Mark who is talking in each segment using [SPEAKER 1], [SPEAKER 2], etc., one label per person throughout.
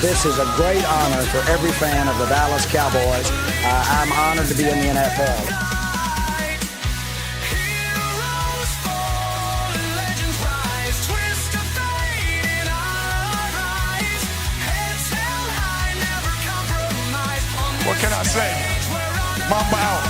[SPEAKER 1] This is a great honor for every fan of the Dallas Cowboys. I'm honored to be in the NFL.
[SPEAKER 2] What can I say? Mamba out.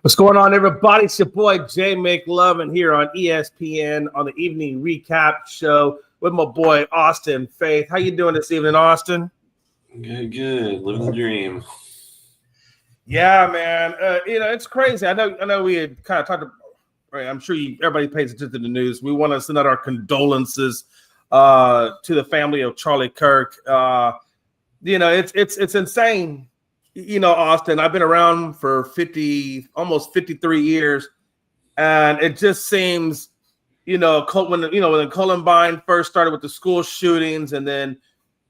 [SPEAKER 3] What's going on, everybody? It's your boy Jay McLovin here on ESPN on the evening recap show with my boy Austin Faith. How you doing this evening, Austin?
[SPEAKER 4] Good. Living the dream.
[SPEAKER 3] Yeah, man. It's crazy. I know we had kind of talked about. Right, I'm sure everybody pays attention to the news. We want to send out our condolences to the family of Charlie Kirk. It's insane. Austin, I've been around for almost 53 years, and it just seems, when Columbine first started with the school shootings, and then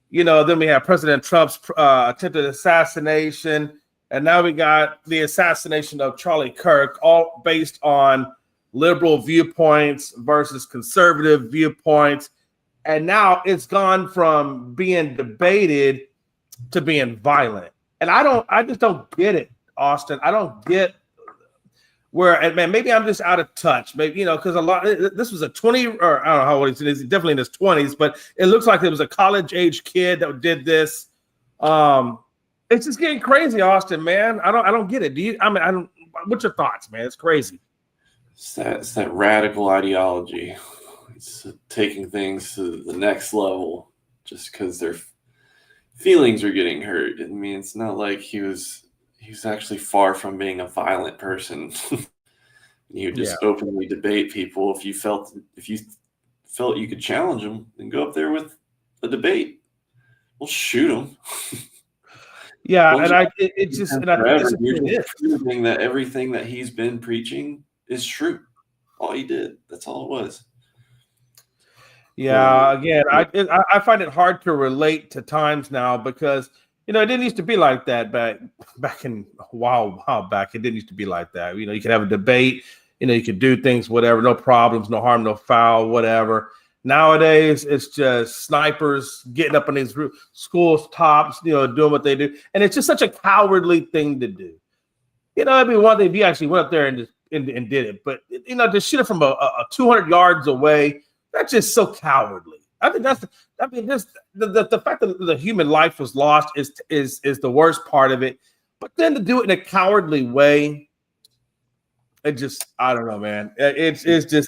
[SPEAKER 3] we had President Trump's attempted assassination, and now we got the assassination of Charlie Kirk, all based on liberal viewpoints versus conservative viewpoints. And now it's gone from being debated to being violent. And I just don't get it, Austin. I don't get where, and man, maybe I'm just out of touch. Maybe, because this was a 20, or I don't know how old he is. He's definitely in his 20s, but it looks like it was a college age kid that did this. It's just getting crazy, Austin, man. I don't get it. What's your thoughts, man? It's crazy.
[SPEAKER 4] It's that radical ideology. It's taking things to the next level just because their feelings are getting hurt. I mean, it's not like he was actually far from being a violent person. You just openly debate people. If you felt you could challenge them, then go up there with a debate. We'll shoot them.
[SPEAKER 3] Yeah, and I think
[SPEAKER 4] proving that everything that he's been preaching is true. All he did. That's all it was.
[SPEAKER 3] Yeah, again, I find it hard to relate to times now because it didn't used to be like that back in a while back. It didn't used to be like that. You could have a debate. You could do things, whatever, no problems, no harm, no foul, whatever. Nowadays, it's just snipers getting up on these schools' tops, doing what they do, and it's just such a cowardly thing to do. It'd be one thing if you actually went up there and did it, but to shoot it from a 200 yards away, that's just so cowardly. I think the fact that the human life was lost is the worst part of it. But then to do it in a cowardly way, it just, I don't know, man. It's just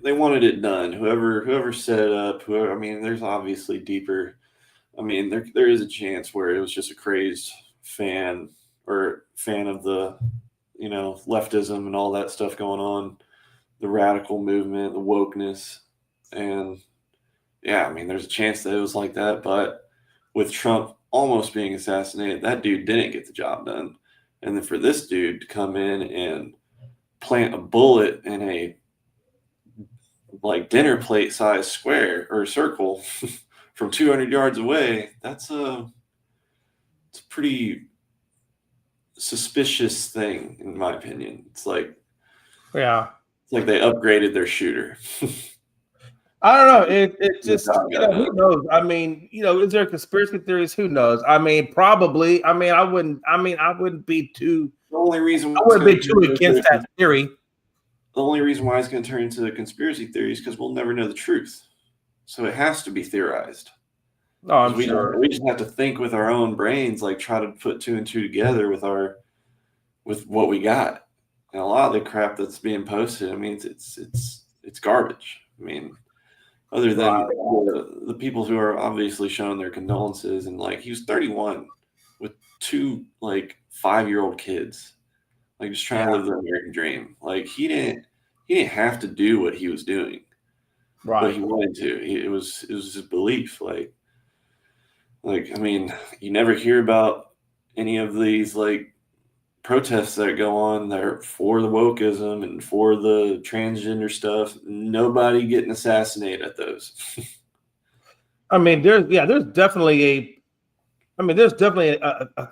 [SPEAKER 4] they wanted it done. Whoever set it up, there's obviously deeper. There is a chance where it was just a crazed fan of the leftism and all that stuff going on, the radical movement, the wokeness. And there's a chance that it was like that. But with Trump almost being assassinated, that dude didn't get the job done. And then for this dude to come in and plant a bullet in a dinner plate size square or circle from 200 yards away, it's a pretty suspicious thing, in my opinion. It's like they upgraded their shooter.
[SPEAKER 3] I don't know. It just who knows? Is there conspiracy theories? Who knows? Probably. I wouldn't be too.
[SPEAKER 4] The only reason
[SPEAKER 3] I wouldn't be too against that theory.
[SPEAKER 4] The only reason why it's going to turn into a conspiracy theory is because we'll never know the truth. So it has to be theorized.
[SPEAKER 3] No, I'm sure.
[SPEAKER 4] We just have to think with our own brains, try to put two and two together with what we got. And a lot of the crap that's being posted, it's garbage. Other than the people who are obviously showing their condolences, and he was 31 with two 5-year-old kids, just trying to live the American dream. He didn't have to do what he was doing,
[SPEAKER 3] right?
[SPEAKER 4] But he wanted to. It was his belief. You never hear about any of these protests that go on that are for the wokeism and for the transgender stuff. Nobody getting assassinated at those.
[SPEAKER 3] There's definitely a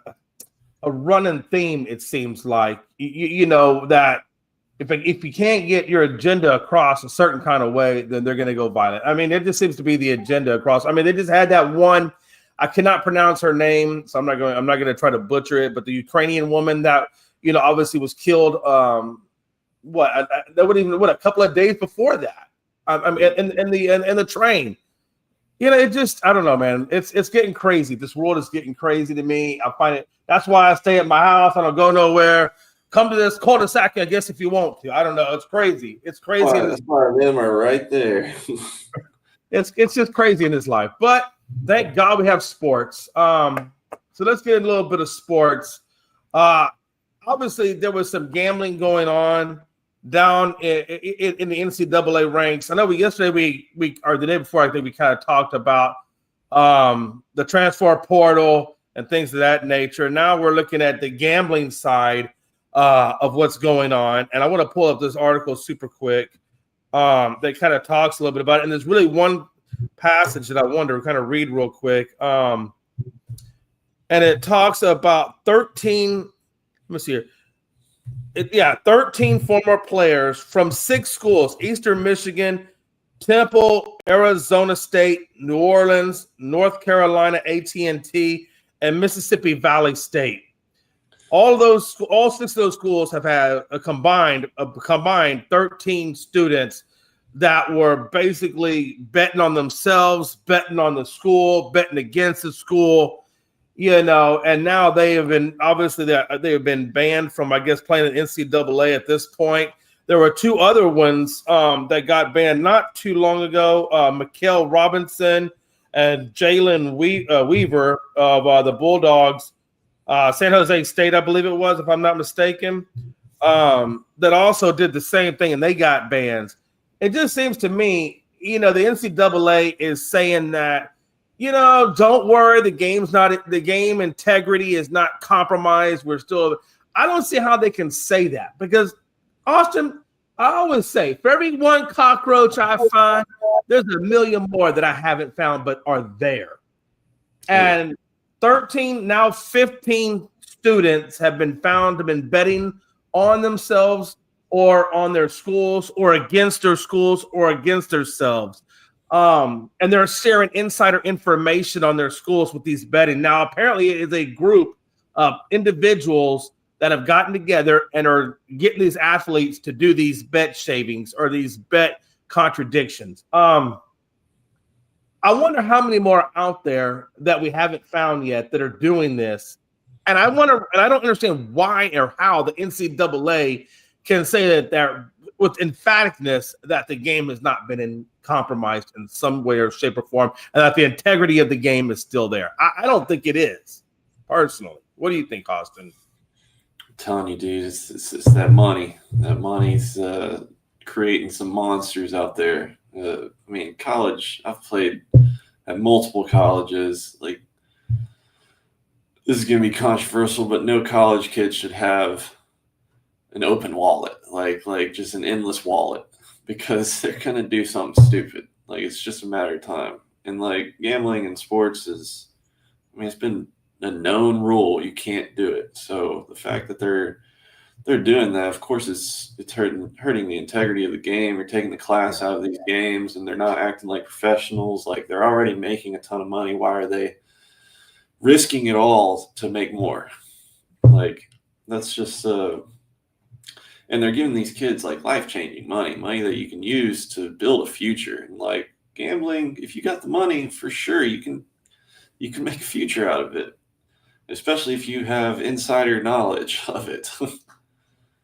[SPEAKER 3] a running theme. It seems like you know that if you can't get your agenda across a certain kind of way, then they're going to go violent. I mean, it just seems to be the agenda across. I mean, they just had that one. I cannot pronounce her name, so I'm not going to try to butcher it. But the Ukrainian woman that obviously was killed. A couple of days before that. I mean, in the train. It just, I don't know, man. It's getting crazy. This world is getting crazy to me. I find it. That's why I stay at my house. I don't go nowhere. Come to this cul-de-sac, I guess, if you want to. I don't know. It's crazy. It's crazy.
[SPEAKER 4] Them are right there.
[SPEAKER 3] It's just crazy in this life. But thank God we have sports. So let's get a little bit of sports. Obviously, there was some gambling going on down in the NCAA ranks. I know yesterday or the day before, I think we kind of talked about the transfer portal and things of that nature. Now we're looking at the gambling side of what's going on. And I want to pull up this article super quick that kind of talks a little bit about it. And there's really one passage that I wanted to kind of read real quick. And it talks about 13, let me see here. 13 former players from 6 schools: Eastern Michigan, Temple, Arizona State, New Orleans, North Carolina A&T, and Mississippi Valley State. All 6 of those schools have had a combined 13 students that were basically betting on themselves, betting on the school, betting against the school. And now they have been banned from, I guess, playing in NCAA at this point. There were 2 other ones that got banned not too long ago. Mikael Robinson and Jalen Weaver of the Bulldogs, San Jose State, I believe it was, if I'm not mistaken, that also did the same thing, and they got bans. It just seems to me, the NCAA is saying that, don't worry, the game integrity is not compromised. I don't see how they can say that, because Austin, I always say, for every one cockroach I find, there's a million more that I haven't found but are there. And 15 students have been found to have been betting on themselves or on their schools or against their schools or against themselves. And they're sharing insider information on their schools with these betting. Now, apparently it is a group of individuals that have gotten together and are getting these athletes to do these bet shavings or these bet contradictions. I wonder how many more are out there that we haven't found yet that are doing this. And I don't understand why or how the NCAA can say that they're with emphaticness that the game has not been compromised in some way or shape or form, and that the integrity of the game is still there. I don't think it is, personally. What do you think, Austin?
[SPEAKER 4] I'm telling you, dude, it's that money. That money's creating some monsters out there. College, I've played at multiple colleges. Like, this is going to be controversial, but no college kid should have an open wallet, like just an endless wallet, because they're going to do something stupid. Like, it's just a matter of time. And like gambling in sports it's been a known rule. You can't do it. So the fact that they're doing that, of course, it's hurting the integrity of the game. You're taking the class out of these games, and they're not acting like professionals. Like, they're already making a ton of money. Why are they risking it all to make more? Like, that's just and they're giving these kids like life-changing money that you can use to build a future. And like gambling, if you got the money, for sure you can make a future out of it, especially if you have insider knowledge of it.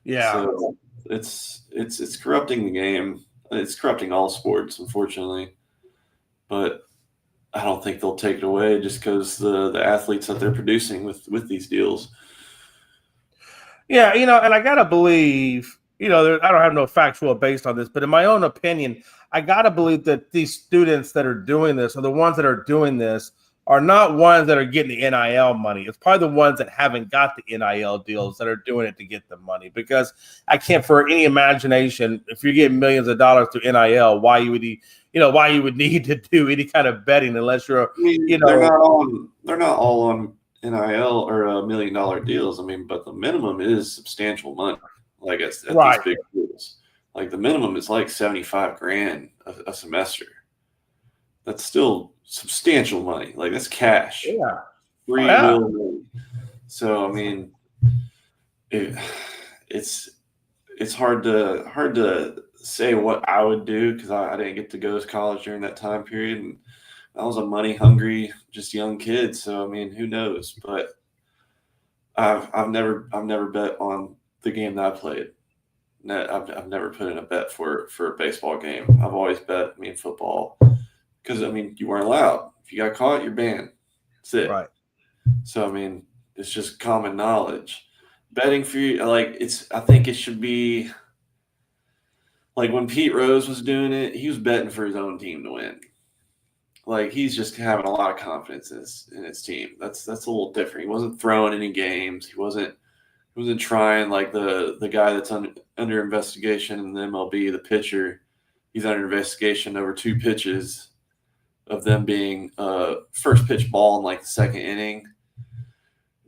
[SPEAKER 3] Yeah.
[SPEAKER 4] So it's corrupting the game. It's corrupting all sports, unfortunately. But I don't think they'll take it away just because the athletes that they're producing with these deals.
[SPEAKER 3] Yeah, and I gotta believe, I don't have no factual based on this, but in my own opinion, I gotta believe that these students that are doing this, or the ones that are doing this, are not ones that are getting the NIL money. It's probably the ones that haven't got the NIL deals that are doing it to get the money. Because I can't, for any imagination, if you're getting millions of dollars through NIL, why you would need to do any kind of betting unless you're,
[SPEAKER 4] they're not all on NIL or $1 million deals. I mean, but the minimum is substantial money. Like at
[SPEAKER 3] Right.
[SPEAKER 4] these big schools, like the minimum is like 75 grand a semester. That's still substantial money. Like that's cash.
[SPEAKER 3] Yeah.
[SPEAKER 4] Free
[SPEAKER 3] Yeah.
[SPEAKER 4] will money. So I mean, it's hard to say what I would do because I didn't get to go to college during that time period, and I was a money hungry, just young kid. So I mean, who knows? But I've never bet on the game that I played. I've never put in a bet for a baseball game. I've always bet football because I mean you weren't allowed. If you got caught, you're banned. That's it.
[SPEAKER 3] Right.
[SPEAKER 4] So I mean, it's just common knowledge. Betting for you, like I think it should be like when Pete Rose was doing it, he was betting for his own team to win. Like he's just having a lot of confidence in his team. That's a little different. He wasn't throwing any games. He wasn't trying like the guy that's under investigation in the MLB, the pitcher. He's under investigation over 2 pitches of them being first pitch ball in like the second inning,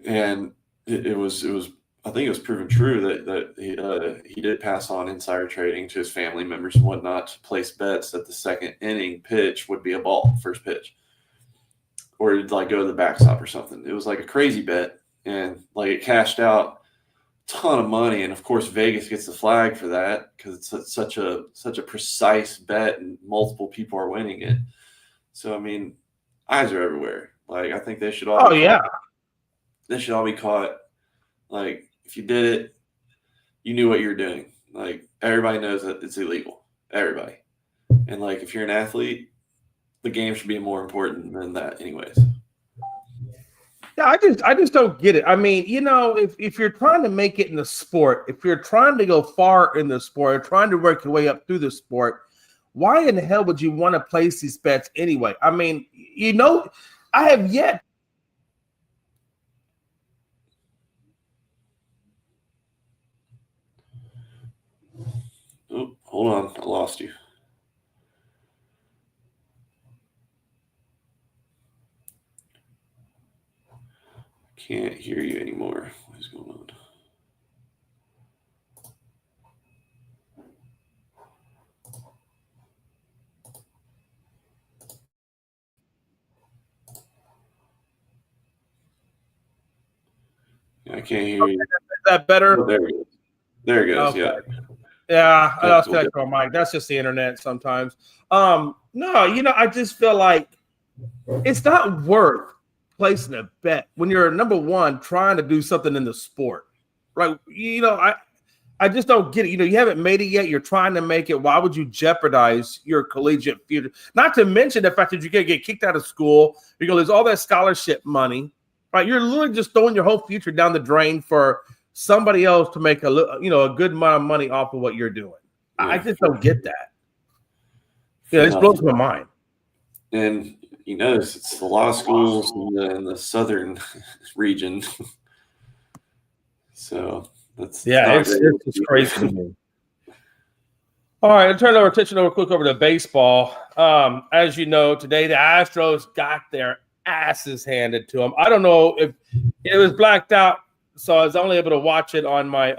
[SPEAKER 4] and it was I think it was proven true that he did pass on insider trading to his family members and whatnot to place bets that the second inning pitch would be a ball, first pitch, or it'd like go to the backstop or something. It was like a crazy bet, and like it cashed out a ton of money. And of course, Vegas gets the flag for that because it's such a precise bet, and multiple people are winning it. So I mean, eyes are everywhere. Like I think they should all.
[SPEAKER 3] Oh yeah.
[SPEAKER 4] They should all be caught. Like if you did it, you knew what you were doing. Like everybody knows that it's illegal. Everybody. And like if you're an athlete, the game should be more important than that anyways.
[SPEAKER 3] Yeah, I just don't get it. I mean, if you're trying to make it in the sport, if you're trying to go far in the sport, or trying to work your way up through the sport, why in the hell would you want to place these bets anyway? I mean, I have yet.
[SPEAKER 4] Oh, hold on. I lost you. Can't hear you anymore. What is going on? I can't hear you.
[SPEAKER 3] Is that better?
[SPEAKER 4] Oh, there it goes. There it goes.
[SPEAKER 3] Okay.
[SPEAKER 4] Yeah.
[SPEAKER 3] Yeah, I lost that for Mike. That's just the internet sometimes. No, I just feel like it's not worth placing a bet when you're number one trying to do something in the sport. Right. I just don't get it. You haven't made it yet. You're trying to make it. Why would you jeopardize your collegiate future? Not to mention the fact that you're going to get kicked out of school. You're going to lose all that scholarship money. Right. You're literally just throwing your whole future down the drain for somebody else to make a good amount of money off of what you're doing. Yeah. I just don't get that. Yeah, it blows my mind.
[SPEAKER 4] And you notice it's a lot of schools in the southern region. So it's
[SPEAKER 3] crazy to me. All right, I'll turn our attention quick over to baseball. As you know, today the Astros got their asses handed to them. I don't know if it was blacked out, so I was only able to watch it on my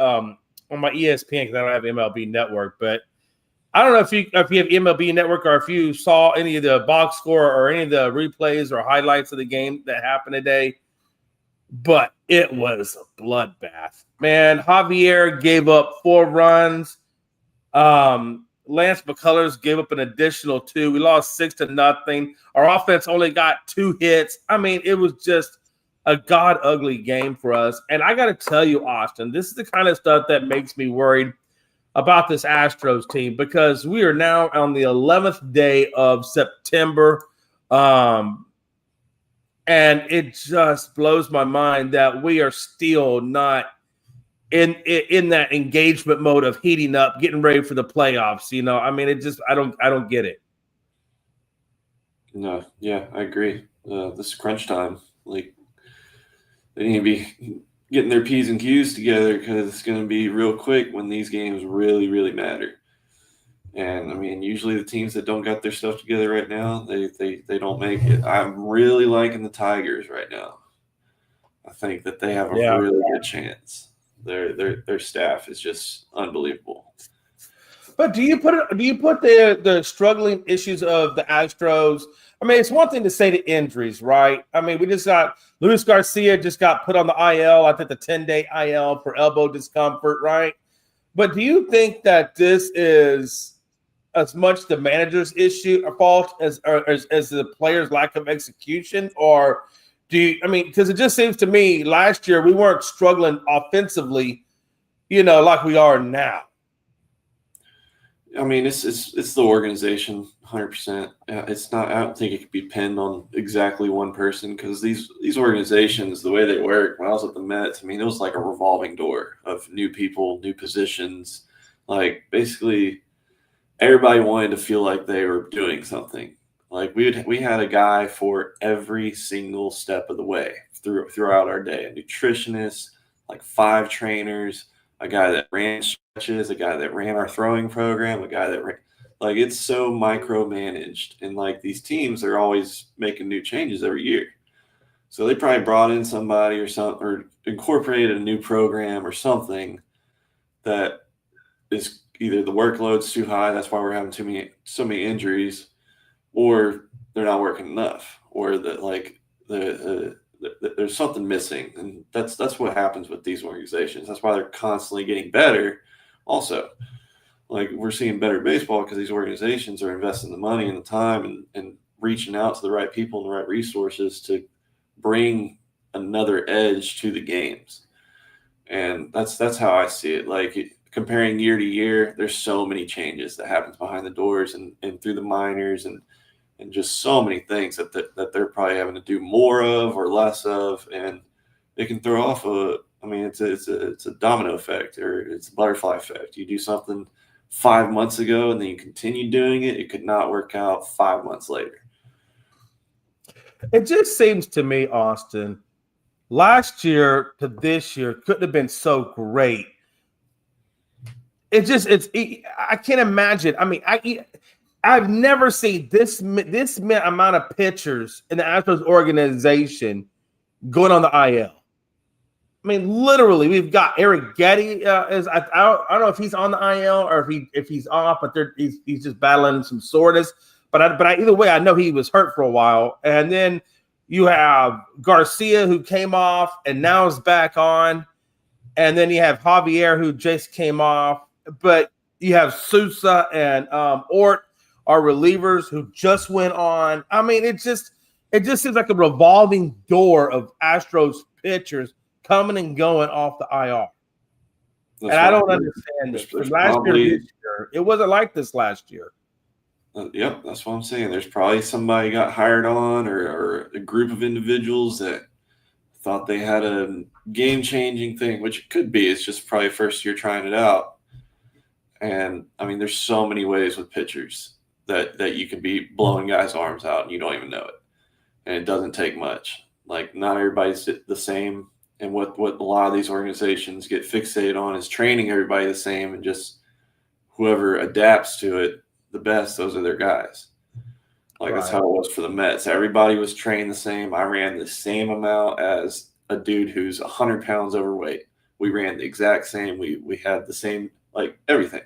[SPEAKER 3] ESPN because I don't have MLB Network. But I don't know if you have MLB Network or if you saw any of the box score or any of the replays or highlights of the game that happened today. But it was a bloodbath, man. Javier gave up 4 runs. Lance McCullers gave up an additional 2. We lost 6-0. Our offense only got 2 hits. I mean, it was just a god ugly game for us. And I got to tell you, Austin, this is the kind of stuff that makes me worried about this Astros team because we are now on the 11th day of September. And it just blows my mind that we are still not in that engagement mode of heating up, getting ready for the playoffs. I mean, I don't get it.
[SPEAKER 4] No, yeah, I agree. This is crunch time. Like they need to be getting their P's and Q's together because it's going to be real quick when these games really, really matter. And I mean, usually the teams that don't got their stuff together right now, they don't make it. I'm really liking the Tigers right now. I think that they have a
[SPEAKER 3] Yeah.
[SPEAKER 4] really good chance. Their staff is just unbelievable.
[SPEAKER 3] But do you put the struggling issues of the Astros? I mean, it's one thing to say the injuries, right? I mean, we just got Luis Garcia just got put on the IL. I think the 10-day IL for elbow discomfort, right? But do you think that this is as much the manager's issue or fault as the players' lack of execution, or do you? I mean, because it just seems to me last year we weren't struggling offensively, like we are now.
[SPEAKER 4] I mean, it's the organization, 100%. It's not. I don't think it could be pinned on exactly one person because these organizations, the way they work. When I was at the Mets, I mean, it was like a revolving door of new people, new positions. Like basically, everybody wanted to feel like they were doing something. Like we had a guy for every single step of the way throughout our day. A nutritionist, like 5 trainers. A guy that ran stretches, a guy that ran our throwing program, a guy that ran, like it's so micromanaged, and like these teams are always making new changes every year. So they probably brought in somebody or something, or incorporated a new program or something that is either the workload's too high, that's why we're having so many injuries, or they're not working enough, or there's something missing, and that's what happens with these organizations. That's why they're constantly getting better. Also, like we're seeing better baseball because these organizations are investing the money and the time and reaching out to the right people and the right resources to bring another edge to the games. And that's how I see it. Like comparing year to year, there's so many changes that happens behind the doors and through the minors and just so many things that they're probably having to do more of or less of, and it can throw off it's a domino effect, or it's a butterfly effect. You do something 5 months ago and then you continue doing it, it could not work out 5 months later.
[SPEAKER 3] It just seems to me, Austin, last year to this year couldn't have been so great. I can't imagine. I mean, I've never seen this amount of pitchers in the Astros organization going on the IL. I mean, literally, we've got Eric Getty. I don't know if he's on the IL or if he's off, but he's just battling some soreness. But either way, I know he was hurt for a while. And then you have Garcia, who came off and now is back on. And then you have Javier, who just came off. But you have Sousa and Ort, our relievers, who just went on. I mean, it just seems like a revolving door of Astros pitchers coming and going off the IR. And I don't understand this. This year, it wasn't like this last year.
[SPEAKER 4] Yep, that's what I'm saying. There's probably somebody got hired on or a group of individuals that thought they had a game-changing thing, which it could be. It's just probably first year trying it out. And, I mean, there's so many ways with pitchers that you can be blowing guys' arms out and you don't even know it. And it doesn't take much. Like, not everybody's the same. And what a lot of these organizations get fixated on is training everybody the same, and just whoever adapts to it the best, those are their guys. Like, That's how it was for the Mets. Everybody was trained the same. I ran the same amount as a dude who's 100 pounds overweight. We ran the exact same. We had the same, like, everything.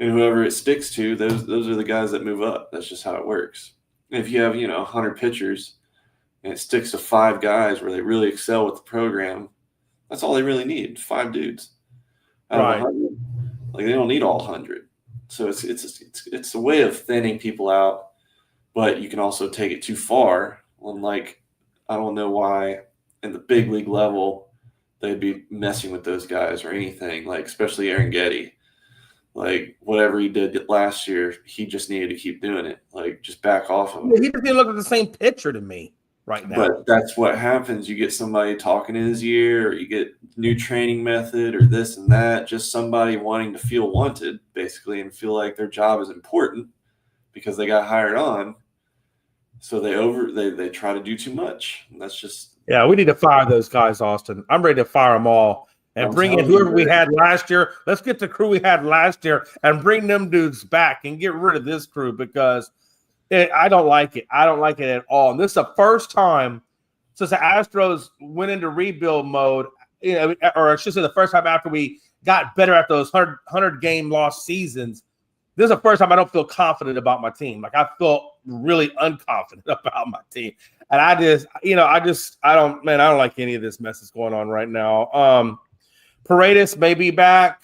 [SPEAKER 4] And whoever it sticks to, those are the guys that move up. That's just how it works. And if you have, 100 pitchers and it sticks to 5 guys where they really excel with the program, that's all they really need, 5 dudes. Out of 100. Like, they don't need all 100. So it's a way of thinning people out, but you can also take it too far. Like, I don't know why in the big league level they'd be messing with those guys or anything, like especially Aaron Getty. Like, whatever he did last year, he just needed to keep doing it. Like, just back off of it.
[SPEAKER 3] He doesn't look like the same pitcher to me right now.
[SPEAKER 4] But that's what happens. You get somebody talking in his ear, or you get new training method, or this and that. Just somebody wanting to feel wanted, basically, and feel like their job is important because they got hired on. So they try to do too much. And that's just –
[SPEAKER 3] yeah, we need to fire those guys, Austin. I'm ready to fire them all. And bring in whoever we had last year. Let's get the crew we had last year and bring them dudes back and get rid of this crew, because I don't like it. I don't like it at all. And this is the first time since the Astros went into rebuild mode, or I should say the first time after we got better at those 100-game lost seasons, this is the first time I don't feel confident about my team. Like I feel really unconfident about my team. And I don't like any of this mess that's going on right now. Paredes may be back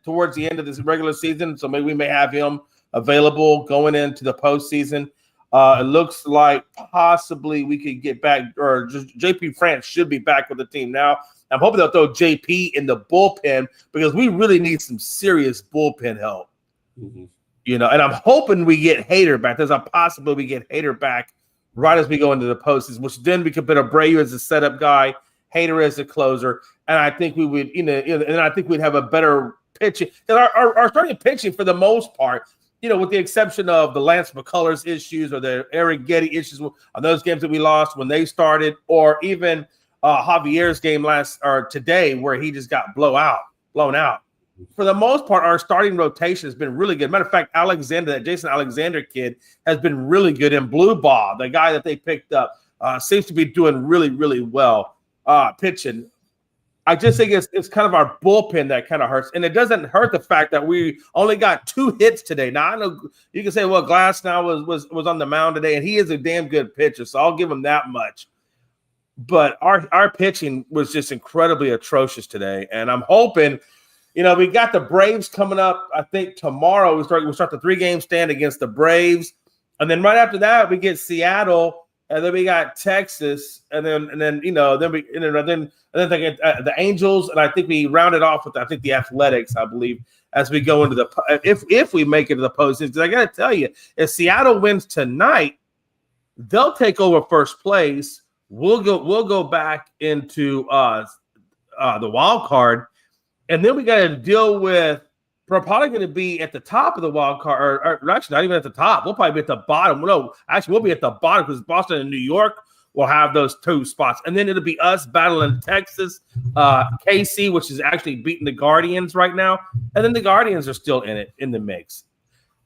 [SPEAKER 3] towards the end of this regular season, so maybe we may have him available going into the postseason. It looks like possibly we could get back, or just JP France should be back with the team now. I'm hoping they'll throw JP in the bullpen because we really need some serious bullpen help. Mm-hmm. And I'm hoping we get Hader back. There's a possibility we get Hader back right as we go into the postseason, which then we could put Abreu as a setup guy, Hader as a closer, and I think we would, and I think we'd have a better pitching. Our starting pitching, for the most part, with the exception of the Lance McCullers issues or the Eric Getty issues on those games that we lost when they started, or even Javier's game today where he just got blown out. For the most part, our starting rotation has been really good. Matter of fact, that Jason Alexander kid has been really good. And Blue Ball, the guy that they picked up, seems to be doing really, really well pitching. I just think it's kind of our bullpen that kind of hurts. And it doesn't hurt the fact that we only got 2 hits today. Now, I know you can say, well, Glasnow was on the mound today, and he is a damn good pitcher, so I'll give him that much. But our pitching was just incredibly atrocious today. And I'm hoping – we got the Braves coming up. I think tomorrow we start the 3-game stand against the Braves, and then right after that we get Seattle, and then we got Texas, and then they get the Angels, and I think we round it off with the Athletics, I believe, as we go into the if we make it to the postseason. Because I got to tell you, if Seattle wins tonight, they'll take over first place. We'll go back into the wild card. And then we got to deal with, we're probably going to be at the top of the wild card, or actually not even at the top. We'll probably be at the bottom. No, actually, we'll be at the bottom because Boston and New York will have those 2 spots. And then it'll be us battling Texas, KC, which is actually beating the Guardians right now. And then the Guardians are still in the mix.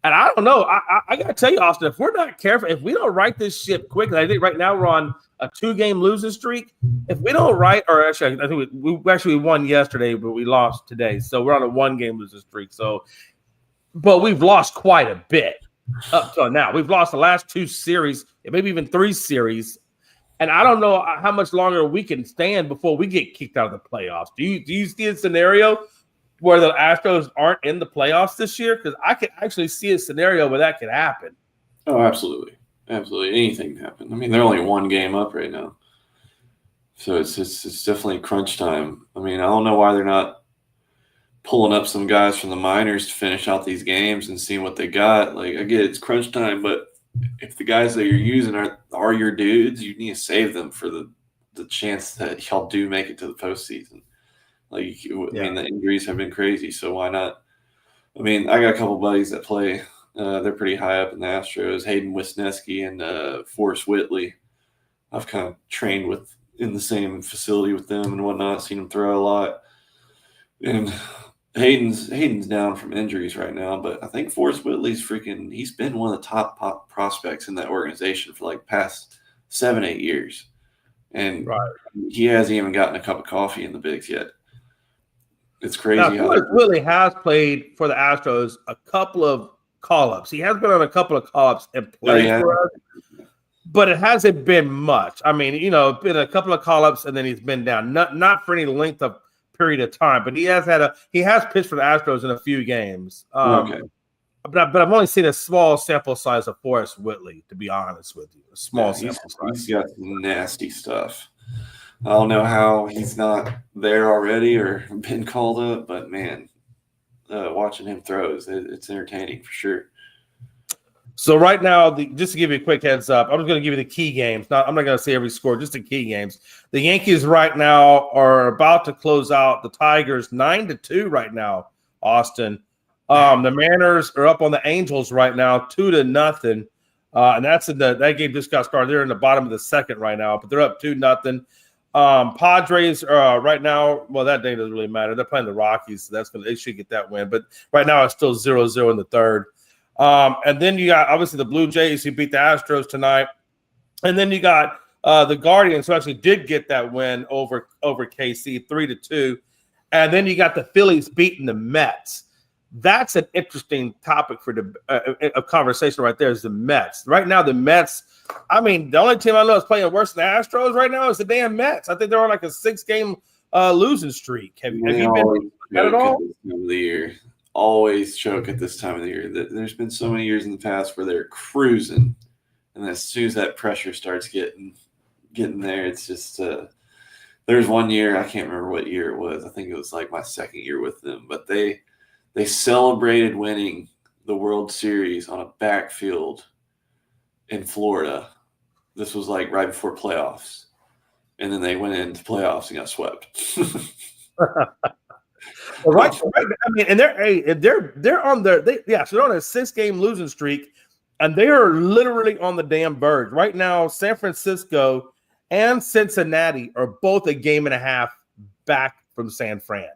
[SPEAKER 3] And I don't know. I got to tell you, Austin, if we're not careful, if we don't right this ship quickly, I think right now we're on a 2-game losing streak. If we don't or actually, I think we won yesterday, but we lost today. So we're on a 1-game losing streak. So, but we've lost quite a bit up till now. We've lost the last 2 series, maybe even 3 series. And I don't know how much longer we can stand before we get kicked out of the playoffs. Do you see a scenario where the Astros aren't in the playoffs this year? Because I could actually see a scenario where that could happen.
[SPEAKER 4] Oh, absolutely. Absolutely. Anything can happen. I mean, they're only 1 game up right now. So it's definitely crunch time. I mean, I don't know why they're not pulling up some guys from the minors to finish out these games and seeing what they got. Like, I get it's crunch time, but if the guys that you're using are your dudes, you need to save them for the chance that y'all do make it to the postseason. Like, I mean, the injuries have been crazy, so why not? I mean, I got a couple buddies that play. They're pretty high up in the Astros. Hayden Wisniewski and Forrest Whitley. I've kind of trained in the same facility with them and whatnot, seen them throw a lot. And Hayden's down from injuries right now, but I think Forrest Whitley's he's been one of the top prospects in that organization for like past 7-8 years. And he hasn't even gotten a cup of coffee in the bigs yet. It's crazy.
[SPEAKER 3] Now, Forrest Whitley has played for the Astros a couple of call-ups. He has been on a couple of call-ups and played for us, but it hasn't been much. I mean, been a couple of call-ups and then he's been down. Not for any length of period of time, but he has pitched for the Astros in a few games.
[SPEAKER 4] Okay.
[SPEAKER 3] But I've only seen a small sample size of Forrest Whitley, to be honest with you. A small sample size.
[SPEAKER 4] He's got nasty stuff. I don't know how he's not there already or been called up, but man, watching him throws, it's entertaining for sure.
[SPEAKER 3] So right now, just to give you a quick heads up, I'm just going to give you the key games. I'm not going to say every score, just the key games. The Yankees right now are about to close out the Tigers 9-2 right now, Austin. The Mariners are up on the Angels right now 2-0. And that's that game just got started. They're in the bottom of the second right now, but they're up 2-0. Padres right now, well, that day doesn't really matter. They're playing the Rockies, so they should get that win. But right now it's still 0-0 in the third. And then you got obviously the Blue Jays who beat the Astros tonight. And then you got the Guardians, who actually did get that win over KC 3-2, and then you got the Phillies beating the Mets. That's an interesting topic for a conversation right there. Is the Mets right now? The Mets. I mean, the only team I know is playing worse than the Astros right now is the damn Mets. I think they're on like a 6-game losing streak. Have you been at all?
[SPEAKER 4] This time of the year. Always choke at this time of the year. There's been so many years in the past where they're cruising, and as soon as that pressure starts getting there, it's just. There's one year, I can't remember what year it was. I think it was like my second year with them, but they celebrated winning the World Series on a backfield in Florida. This was like right before playoffs, and then they went into playoffs and got swept.
[SPEAKER 3] Right. I mean, and they're on so they're on a 6-game losing streak, and they are literally on the damn verge right now. San Francisco and Cincinnati are both a game and a half back from San Fran.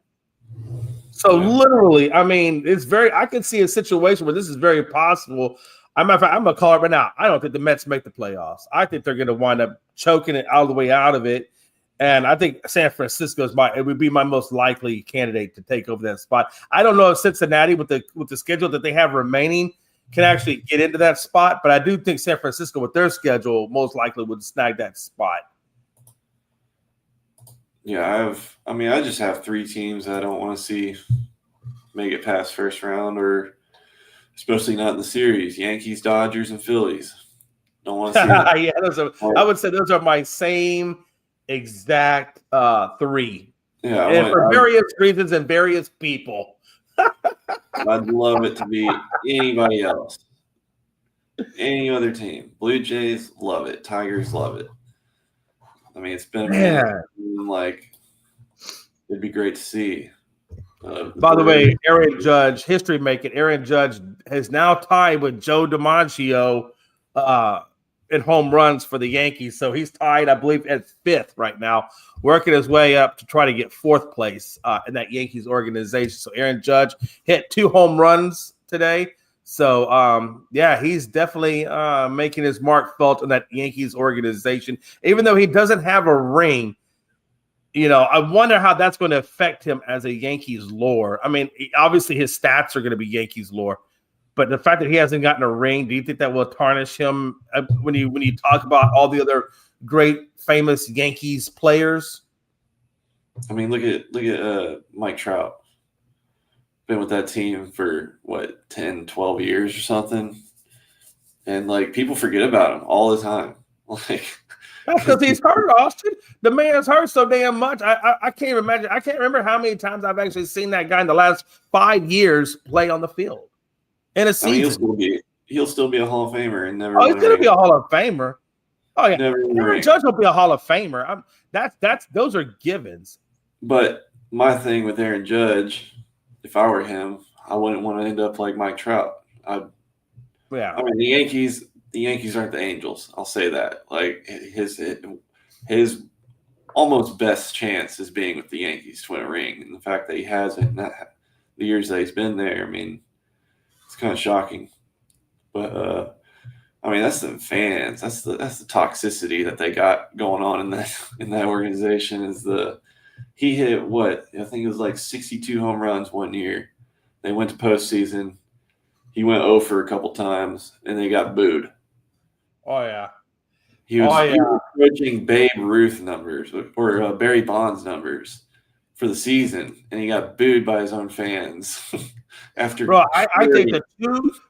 [SPEAKER 3] So literally, I mean, I can see a situation where this is very possible. I'm gonna call it right now. I don't think the Mets make the playoffs. I think they're gonna wind up choking it all the way out of it. And I think San Francisco would be my most likely candidate to take over that spot. I don't know if Cincinnati, with the schedule that they have remaining, can actually get into that spot. But I do think San Francisco, with their schedule, most likely would snag that spot.
[SPEAKER 4] Yeah, I just have 3 teams I don't want to see make it past first round, or especially not in the series: Yankees, Dodgers, and Phillies. Don't want to see that.
[SPEAKER 3] Yeah, I would say those are my same exact 3.
[SPEAKER 4] Yeah,
[SPEAKER 3] and for various reasons and various people.
[SPEAKER 4] I'd love it to be anybody else. Any other team. Blue Jays, love it. Tigers, love it. I mean, it's been like, it'd be great to see.
[SPEAKER 3] By the way, Aaron Judge, history making. Aaron Judge has now tied with Joe DiMaggio in home runs for the Yankees. So he's tied, I believe, at 5th right now, working his way up to try to get 4th place in that Yankees organization. So Aaron Judge hit 2 home runs today. So, he's definitely making his mark felt in that Yankees organization. Even though he doesn't have a ring, I wonder how that's going to affect him as a Yankees lore. I mean, obviously his stats are going to be Yankees lore. But the fact that he hasn't gotten a ring, do you think that will tarnish him when you talk about all the other great, famous Yankees players?
[SPEAKER 4] I mean, look at Mike Trout. Been with that team for 10, 12 years or something, and like people forget about him all the time. Like,
[SPEAKER 3] that's because he's hurt, Austin. The man's hurt so damn much. I can't imagine. I can't remember how many times I've actually seen that guy in the last 5 years play on the field. In a season,
[SPEAKER 4] he'll still be a Hall of Famer and never.
[SPEAKER 3] Oh, he's going to be a Hall of Famer. Oh yeah, Aaron Judge will be a Hall of Famer. Those are givens.
[SPEAKER 4] But my thing with Aaron Judge, if I were him, I wouldn't want to end up like Mike Trout. I mean, the Yankees aren't the Angels. I'll say that. Like his almost best chance is being with the Yankees to win a ring, and the fact that he hasn't, the years that he's been there, I mean, it's kind of shocking. But I mean, that's the fans. That's the toxicity that they got going on in that organization. He hit I think it was like 62 home runs one year. They went to postseason. He went 0 for a couple times, and they got booed.
[SPEAKER 3] Oh yeah.
[SPEAKER 4] He was approaching Babe Ruth numbers or Barry Bonds numbers for the season, and he got booed by his own fans.
[SPEAKER 3] I think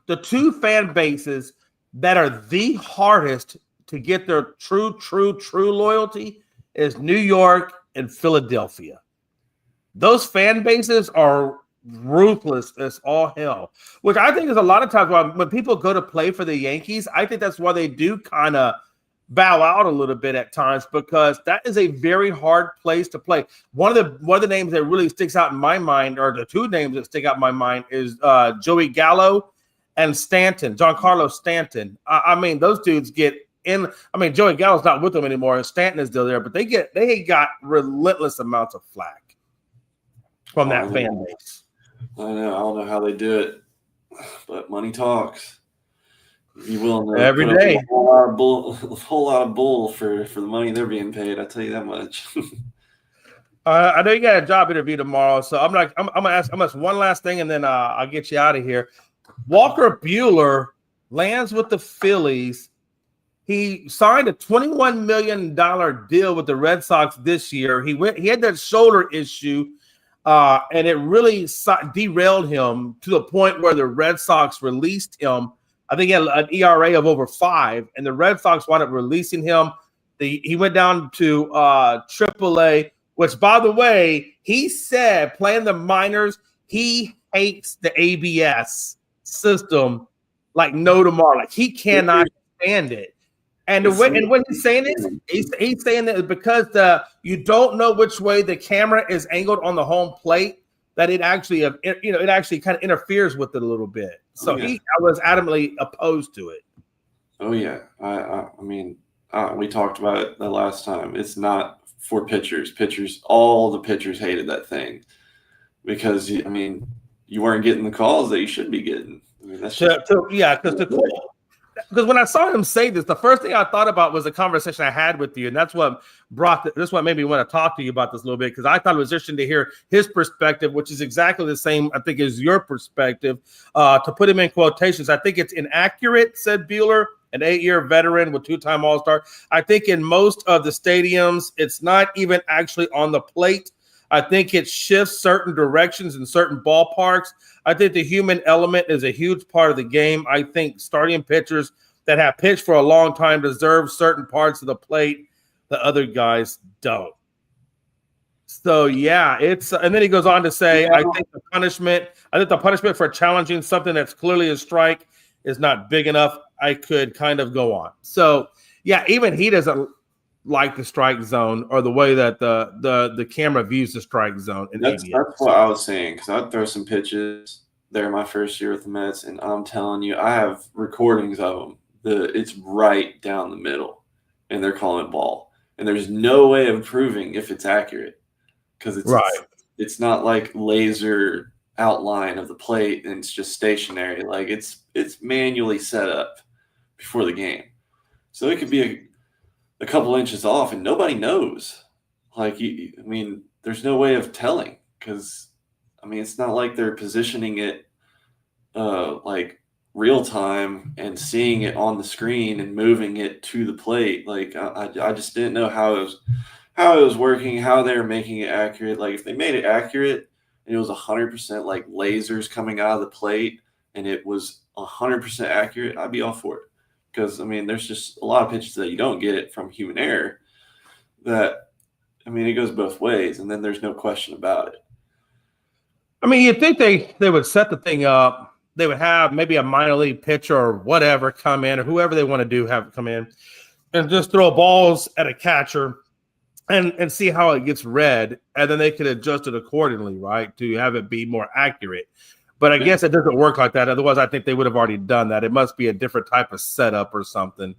[SPEAKER 3] the two fan bases that are the hardest to get their true loyalty is New York and Philadelphia. Those fan bases are ruthless as all hell, which I think is a lot of times when people go to play for the Yankees, I think that's why they do kind of bow out a little bit at times, because that is a very hard place to play. One of the names that really sticks out in my mind, or the 2 names that stick out in my mind, is Joey Gallo and Stanton, Giancarlo Stanton. I mean, those dudes get in. I mean, Joey Gallo's not with them anymore, and Stanton is still there, but they got relentless amounts of flack from that fan base.
[SPEAKER 4] I know. I don't know how they do it, but money talks. You willing to
[SPEAKER 3] Every
[SPEAKER 4] put up
[SPEAKER 3] day.
[SPEAKER 4] a whole lot of bull for the money they're being paid. I tell you that much.
[SPEAKER 3] I know you got a job interview tomorrow, so I'm gonna ask one last thing, and then I'll get you out of here. Walker Buehler lands with the Phillies. He signed a $21 million deal with the Red Sox this year. He had that shoulder issue, and it really derailed him to the point where the Red Sox released him. I think he had an ERA of over 5, and the Red Sox wound up releasing him. He went down to AAA, which, by the way, he said playing the minors, he hates the ABS system like no tomorrow. Like he cannot stand it. And when he's saying this, he's saying that because you don't know which way the camera is angled on the home plate, that it actually kind of interferes with it a little bit. So I was adamantly opposed to it.
[SPEAKER 4] Oh yeah, I mean, we talked about it the last time. It's not for pitchers. All the pitchers hated that thing because I mean, you weren't getting the calls that you should be getting. I mean, that's
[SPEAKER 3] because when I saw him say this, the first thing I thought about was a conversation I had with you, and that's what made me want to talk to you about this a little bit, because I thought it was interesting to hear his perspective, which is exactly the same, I think, as your perspective. To put him in quotations, I think it's inaccurate, said Buehler, an 8-year veteran with 2-time All-Star. I think in most of the stadiums, it's not even actually on the plate. I think it shifts certain directions in certain ballparks. I think the human element is a huge part of the game. I think starting pitchers that have pitched for a long time deserve certain parts of the plate the other guys don't. So, it's and then he goes on to say, I think the punishment for challenging something that's clearly a strike is not big enough. I could kind of go on. So, even he doesn't like the strike zone or the way that the camera views the strike zone.
[SPEAKER 4] That's what I was saying, because I'd throw some pitches there my first year with the Mets, and I'm telling you, I have recordings of them. It's right down the middle, and they're calling it ball. And there's no way of proving if it's accurate, because it's not like laser outline of the plate and it's just stationary. Like it's manually set up before the game, so it could be a couple inches off, and nobody knows. Like, I mean, there's no way of telling, because, I mean, it's not like they're positioning it like real time and seeing it on the screen and moving it to the plate. Like, I just didn't know how it was working, how they were making it accurate. Like, if they made it accurate and it was 100% like lasers coming out of the plate and it was 100% accurate, I'd be all for it. Because, I mean, there's just a lot of pitches that you don't get from human error that, I mean, it goes both ways, and then there's no question about it.
[SPEAKER 3] I mean, you'd think they would set the thing up. They would have maybe a minor league pitcher or whatever come in, or whoever they want to do have come in, and just throw balls at a catcher and see how it gets read, and then they could adjust it accordingly, right, to have it be more accurate. But I guess it doesn't work like that. Otherwise, I think they would have already done that. It must be a different type of setup or something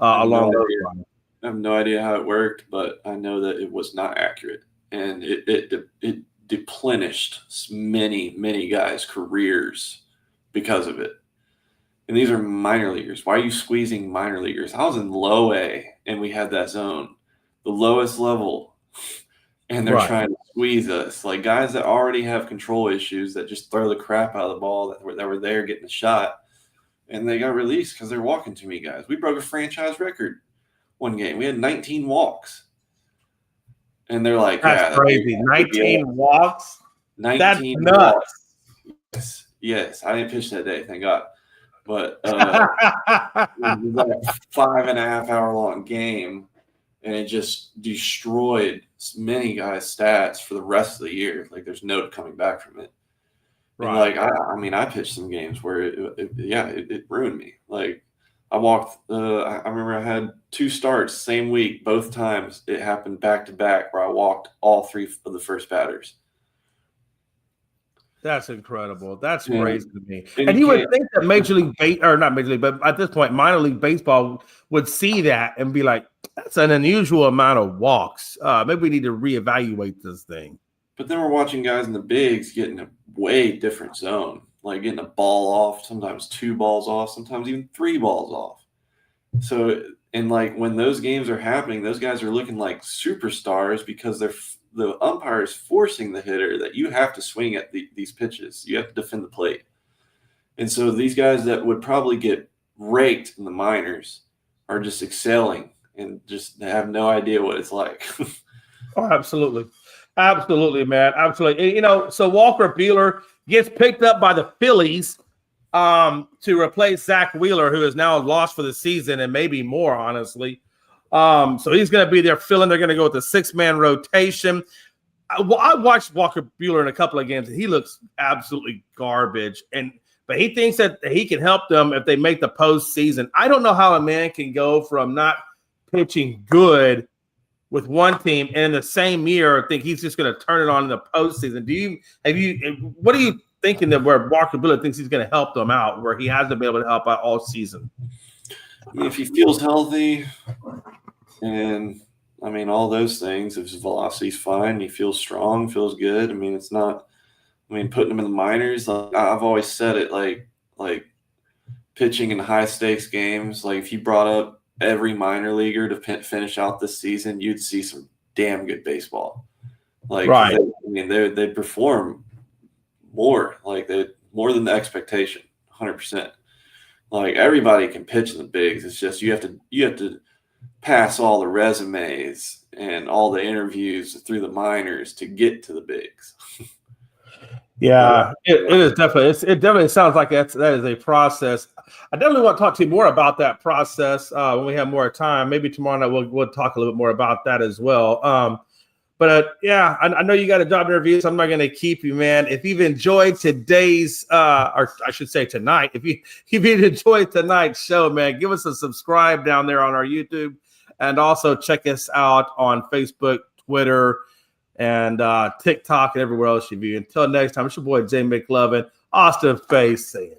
[SPEAKER 3] along those lines.
[SPEAKER 4] I have no idea how it worked, but I know that it was not accurate. And it deplenished many guys' careers because of it. And these are minor leaguers. Why are you squeezing minor leaguers? I was in low A, and we had that zone, the lowest level. And they're trying to squeeze us, like guys that already have control issues that just throw the crap out of the ball that were there getting a shot, and they got released because they're walking too many guys. We broke a franchise record one game. We had 19 walks, and they're like,
[SPEAKER 3] "That's crazy! 19 walks?
[SPEAKER 4] 19 walks." Yes, I didn't pitch that day, thank God. But it was like a 5.5 hour long game. And it just destroyed many guys' stats for the rest of the year. Like, there's no coming back from it. Right. And like, I pitched some games where it ruined me. Like, I walked. I remember I had 2 starts same week. Both times it happened back to back, where I walked all 3 of the first batters.
[SPEAKER 3] That's incredible. That's crazy to me. And you would think that not Major League, but at this point, minor league baseball would see that and be like, that's an unusual amount of walks. Maybe we need to reevaluate this thing.
[SPEAKER 4] But then we're watching guys in the bigs get in a way different zone. like getting a ball off, sometimes 2 balls off, sometimes even 3 balls off. So, and like when those games are happening, those guys are looking like superstars because the umpire is forcing the hitter that you have to swing at these pitches. You have to defend the plate. And so these guys that would probably get raked in the minors are just excelling and just have no idea what it's like.
[SPEAKER 3] Oh, absolutely. Absolutely, man. Absolutely. You know, so Walker Buehler gets picked up by the Phillies to replace Zach Wheeler, who is now lost for the season and maybe more, honestly. So he's going to be there filling. They're going to go with the 6-man rotation. I watched Walker Buehler in a couple of games, and he looks absolutely garbage. But he thinks that he can help them if they make the postseason. I don't know how a man can go from not pitching good with one team and in the same year think he's just going to turn it on in the postseason. What are you thinking that where Walker Buehler thinks he's going to help them out, where he hasn't been able to help out all season?
[SPEAKER 4] I mean, if he feels healthy and I mean all those things, if his velocity's fine, he feels strong, feels good. I mean, it's not. I mean, putting him in the minors, like I've always said it, like pitching in high stakes games. Like if you brought up every minor leaguer to finish out this season, you'd see some damn good baseball. Like,
[SPEAKER 3] right.
[SPEAKER 4] They'd perform more, like more than the expectation, 100%. Like everybody can pitch in the bigs. It's just you have to pass all the resumes and all the interviews through the minors to get to the bigs.
[SPEAKER 3] Yeah, it is definitely. It definitely sounds like that is a process. I definitely want to talk to you more about that process when we have more time. Maybe tomorrow night we'll talk a little bit more about that as well. But I know you got a job interview, so I'm not going to keep you, man. If you've enjoyed today's, or I should say tonight, if you've enjoyed tonight's show, man, give us a subscribe down there on our YouTube, and also check us out on Facebook, Twitter, and TikTok and everywhere else you view. Until next time, it's your boy Jay McLovin, Austin Faye saying